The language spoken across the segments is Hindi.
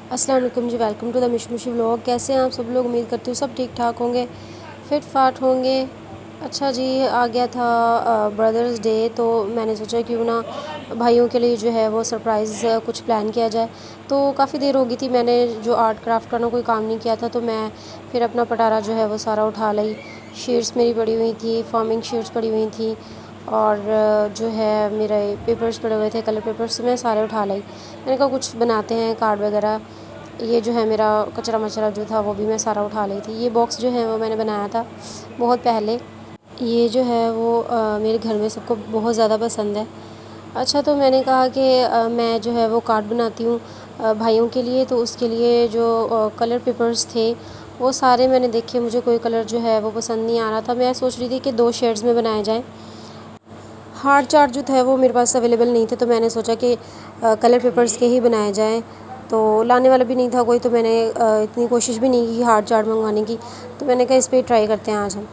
अस्सलाम वालेकुम जी, वेलकम टू द मिशमुशी व्लॉग। कैसे हैं आप सब लोग? उम्मीद करती हूँ सब ठीक ठाक होंगे, फिट फाट होंगे। अच्छा जी, आ गया था ब्रदर्स डे, तो मैंने सोचा क्यों ना भाइयों के लिए जो है वो सरप्राइज़ कुछ प्लान किया जाए। तो काफ़ी देर हो गई थी, मैंने जो आर्ट क्राफ्ट का ना कोई काम नहीं किया था, तो मैं फिर अपना पटारा जो है वो सारा उठा लाई। शीट्स मेरी पड़ी हुई थी, फॉर्मिंग शीट्स पड़ी हुई थी, और जो है मेरे पेपर्स पड़े हुए थे, कलर पेपर्स, मैं सारे उठा लाई। मैंने कहा कुछ बनाते हैं कार्ड वगैरह। ये जो है मेरा कचरा मचरा जो था वो भी मैं सारा उठा ली थी। ये बॉक्स जो है वो मैंने बनाया था बहुत पहले। ये जो है वो मेरे घर में सबको बहुत ज़्यादा पसंद है। अच्छा, तो मैंने कहा कि मैं जो है वो कार्ड बनाती हूँ भाइयों के लिए, तो उसके लिए जो कलर पेपर्स थे वो सारे मैंने देखे, मुझे कोई कलर जो है वो पसंद नहीं आ रहा था। मैं सोच रही थी कि 2 शेड्स में बनाए जाएँ। हार्ड चार्ट जो था वो मेरे पास अवेलेबल नहीं थे, तो मैंने सोचा कि कलर पेपर्स के ही बनाए जाएँ। तो लाने वाला भी नहीं था कोई, तो मैंने इतनी कोशिश भी नहीं की हार्ड चार्ट मंगवाने की। तो मैंने कहा इस पे ट्राई करते हैं आज हम।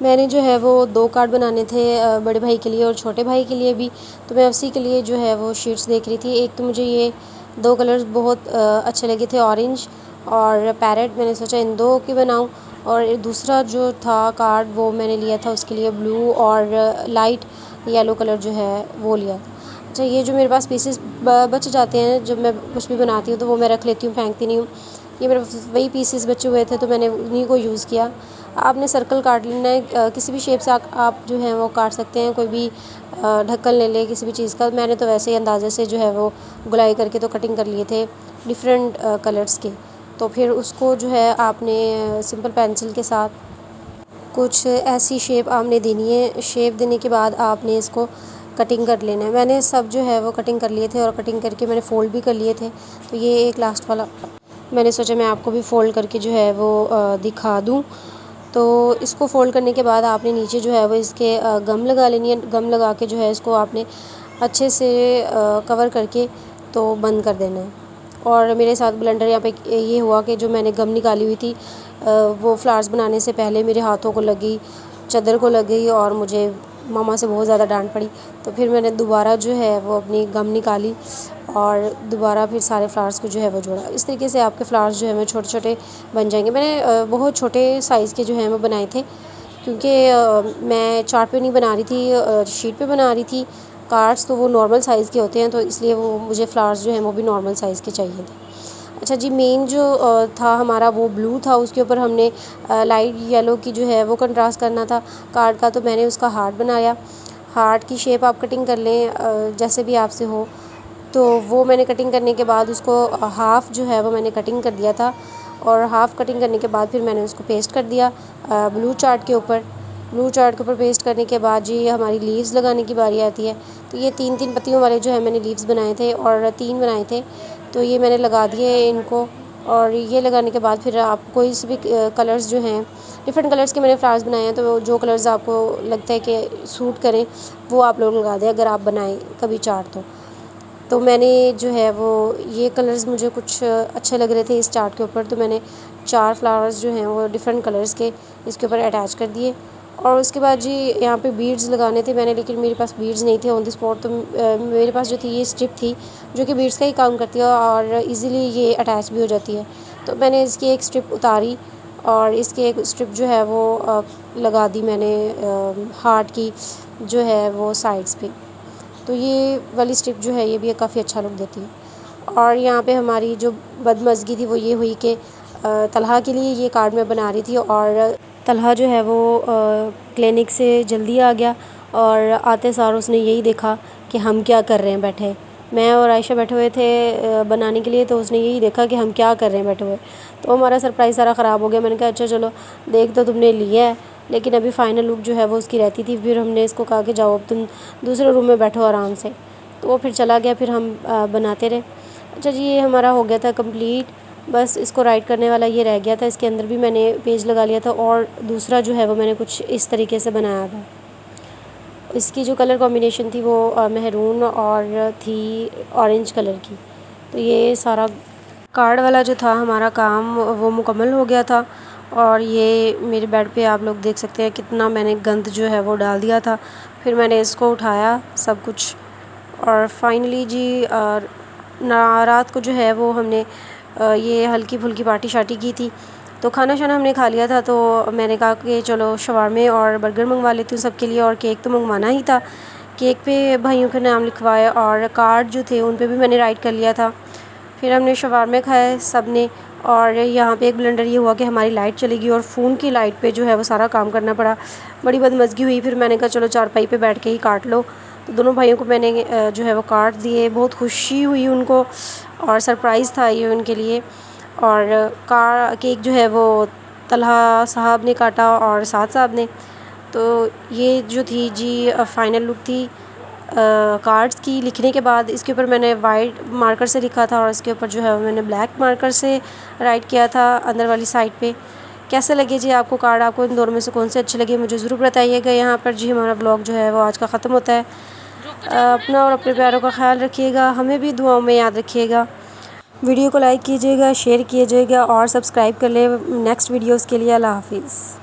मैंने जो है वो 2 कार्ड बनाने थे, बड़े भाई के लिए और छोटे भाई के लिए भी। तो मैं उसी के लिए जो है वो शीट्स देख रही थी। एक तो मुझे ये 2 कलर्स बहुत अच्छे लगे थे, ऑरेंज और पैरेट। मैंने सोचा इन 2 की बनाऊँ। और दूसरा जो था कार्ड वो मैंने लिया था उसके लिए ब्लू और लाइट येलो कलर जो है वो लिया। अच्छा, ये जो मेरे पास पीसेस बच जाते हैं जब मैं कुछ भी बनाती हूँ, तो वो मैं रख लेती हूँ, फेंकती नहीं हूँ। ये मेरे वही पीसेस बचे हुए थे, तो मैंने उन्हीं को यूज़ किया। आपने सर्कल काट लेना है, किसी भी शेप से आप जो है वो काट सकते हैं। कोई भी ढक्कन ले ले किसी भी चीज़ का। मैंने तो वैसे ही अंदाज़े से जो है वो गुलाई करके तो कटिंग कर लिए थे डिफरेंट कलर्स के। तो फिर उसको जो है आपने सिंपल पेंसिल के साथ कुछ ऐसी शेप आपने देनी है। शेप देने के बाद आपने इसको कटिंग कर लेना है। मैंने सब जो है वो कटिंग कर लिए थे, और कटिंग करके मैंने फ़ोल्ड भी कर लिए थे। तो ये एक लास्ट वाला मैंने सोचा मैं आपको भी फ़ोल्ड करके जो है वो दिखा दूँ। तो इसको फ़ोल्ड करने के बाद आपने नीचे जो है वो इसके गम लगा लेनी है। गम लगा के जो है इसको आपने अच्छे से कवर करके तो बंद कर देना है। और मेरे साथ ब्लेंडर यहाँ पे ये हुआ कि जो मैंने गम निकाली हुई थी वो फ्लावर्स बनाने से पहले मेरे हाथों को लगी, चादर को लग गई, और मुझे मामा से बहुत ज़्यादा डांट पड़ी। तो फिर मैंने दोबारा जो है वो अपनी गम निकाली और दोबारा फिर सारे फ्लावर्स को जो है वो जोड़ा। इस तरीके से आपके फ्लावर्स जो है वो छोटे छोटे बन जाएंगे। मैंने बहुत छोटे साइज़ के जो हैं वो बनाए थे, क्योंकि मैं चार्ट पे नहीं बना रही थी, शीट पे बना रही थी। कार्ड्स तो वो नॉर्मल साइज़ के होते हैं, तो इसलिए वो मुझे फ्लावर्स जो हैं वो भी नॉर्मल साइज़ के चाहिए थे। अच्छा जी, मेन जो था हमारा वो ब्लू था, उसके ऊपर हमने लाइट येलो की जो है वो कंट्रास्ट करना था कार्ड का। तो मैंने उसका हार्ट बनाया। हार्ट की शेप आप कटिंग कर लें जैसे भी आपसे हो। तो वो मैंने कटिंग करने के बाद उसको हाफ़ जो है वो मैंने कटिंग कर दिया था, और हाफ़ कटिंग करने के बाद फिर मैंने उसको पेस्ट कर दिया ब्लू चार्ट के ऊपर। ब्लू चार्ट के ऊपर पेस्ट करने के बाद जी हमारी लीव्स लगाने की बारी आती है। तो ये 3-3 पत्तियों वाले जो है मैंने लीव्स बनाए थे, और 3 बनाए थे। तो ये मैंने लगा दिए इनको। और ये लगाने के बाद फिर आप कोई से भी कलर्स जो हैं, डिफरेंट कलर्स के मैंने फ्लावर्स बनाए हैं, तो जो कलर्स आपको लगता है कि सूट करें वो आप लोग लगा दें अगर आप बनाएं कभी चार्ट। तो मैंने जो है वो ये कलर्स मुझे कुछ अच्छे लग रहे थे इस चार्ट के ऊपर, तो मैंने 4 फ्लावर्स जो हैं वो डिफरेंट कलर्स के इसके ऊपर अटैच कर दिए। और उसके बाद जी यहाँ पे बीड्स लगाने थे मैंने, लेकिन मेरे पास बीड्स नहीं थे ऑन द स्पॉट। तो मेरे पास जो थी ये स्ट्रिप थी, जो कि बीड्स का ही काम करती है और इजीली ये अटैच भी हो जाती है। तो मैंने इसकी एक स्ट्रिप उतारी, और इसकी एक स्ट्रिप जो है वो लगा दी मैंने हार्ट की जो है वो साइड्स पे। तो ये वाली स्ट्रिप जो है ये भी काफ़ी अच्छा लुक देती है। और यहाँ पे हमारी जो बदमज़गी थी वो ये हुई कि तलहा के लिए ये कार्ड मैं बना रही थी, और तलहा जो है वो क्लिनिक से जल्दी आ गया, और आते सार उसने यही देखा कि हम क्या कर रहे हैं बैठे। मैं और आयशा बैठे हुए थे बनाने के लिए, तो उसने यही देखा कि हम क्या कर रहे हैं बैठे हुए। तो हमारा सरप्राइज़ सारा ख़राब हो गया। मैंने कहा अच्छा चलो, देख तो तुमने लिया है, लेकिन अभी फ़ाइनल लुक जो है वो उसकी रहती थी। फिर हमने इसको कहा कि जाओ अब तुम दूसरे रूम में बैठो आराम से। तो वो फिर चला गया, फिर हम बनाते रहे। अच्छा जी, ये हमारा हो गया था कंप्लीट। बस इसको राइट करने वाला ये रह गया था। इसके अंदर भी मैंने पेज लगा लिया था, और दूसरा जो है वो मैंने कुछ इस तरीके से बनाया था। इसकी जो कलर कॉम्बिनेशन थी वो मेहरून और थी ऑरेंज कलर की। तो ये सारा कार्ड वाला जो था हमारा काम वो मुकम्मल हो गया था। और ये मेरे बेड पे आप लोग देख सकते हैं कितना मैंने गंद जो है वो डाल दिया था। फिर मैंने इसको उठाया सब कुछ, और फाइनली जी रात को जो है वो हमने ये हल्की फुल्की पार्टी शार्टी की थी। तो खाना शाना हमने खा लिया था, तो मैंने कहा कि चलो शवारमे और बर्गर मंगवा लेती हूँ सबके लिए, और केक तो मंगवाना ही था। केक पे भाइयों के नाम लिखवाए और कार्ड जो थे उन पे भी मैंने राइट कर लिया था। फिर हमने शवारमे खाए सब ने। और यहाँ पे एक ब्लंडर ये हुआ कि हमारी लाइट चली गई और फ़ोन की लाइट पे जो है वो सारा काम करना पड़ा। बड़ी बदमज़गी हुई। फिर मैंने कहा चलो चारपाई पे बैठ के ही काट लो। तो दोनों भाइयों को मैंने जो है वो काट दिए। बहुत खुशी हुई उनको और सरप्राइज़ था ये उनके लिए। और केक जो है वो तलहा साहब ने काटा और साद साहब ने। तो ये जो थी जी फ़ाइनल लुक थी कार्ड्स की। लिखने के बाद इसके ऊपर मैंने वाइट मार्कर से लिखा था और इसके ऊपर जो है मैंने ब्लैक मार्कर से राइट किया था अंदर वाली साइड पे। कैसे लगे जी आपको कार्ड? आपको इन दोनों में से कौन से अच्छे लगे मुझे ज़रूर बताइएगा। यहाँ पर जी हमारा ब्लॉग जो है वो आज का ख़त्म होता है। अपना और अपने प्यारों का ख्याल रखिएगा, हमें भी दुआओं में याद रखिएगा। वीडियो को लाइक कीजिएगा, शेयर कीजिएगा और सब्सक्राइब कर लें नेक्स्ट वीडियोज़ के लिए। अल्लाह हाफिज़।